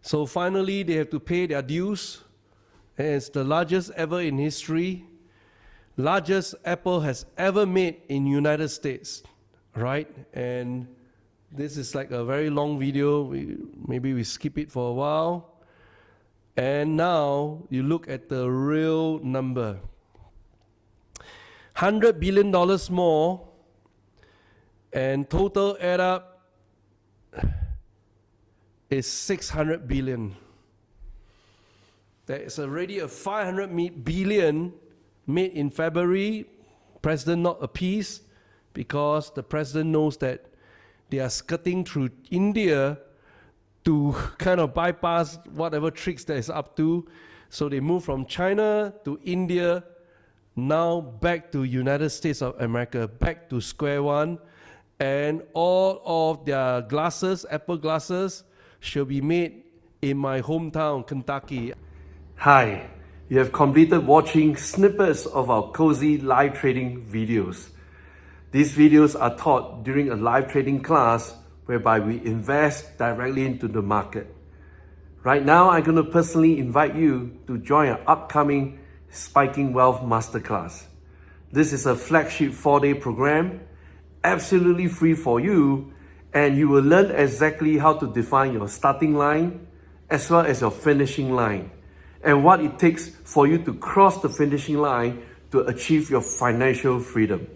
So finally, they have to pay their dues. And it's the largest ever in history. Largest Apple has ever made in United States, right? And this is like a very long video. Maybe we skip it for a while. And now you look at the real number. $100 billion more, and total add up is 600 billion. There is already a 500 billion made in February. President not appeased because the president knows that they are skirting through India to kind of bypass whatever tricks that is up to. So they move from China to India, now back to United States of America, back to square one. And all of their glasses, Apple glasses, shall be made in my hometown, Kentucky. Hi, you have completed watching snippets of our cozy live trading videos. These videos are taught during a live trading class whereby we invest directly into the market. Right now, I'm going to personally invite you to join our upcoming Spiking Wealth Masterclass. This is a flagship 4-day program, absolutely free for you, and you will learn exactly how to define your starting line as well as your finishing line, and what it takes for you to cross the finishing line to achieve your financial freedom.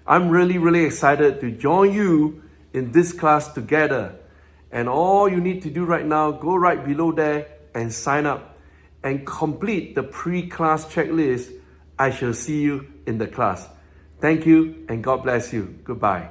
I'm really excited to join you in this class together. And all you need to do right now, go right below there and sign up and complete the pre-class checklist. I shall see you in the class. Thank you and God bless you. Goodbye.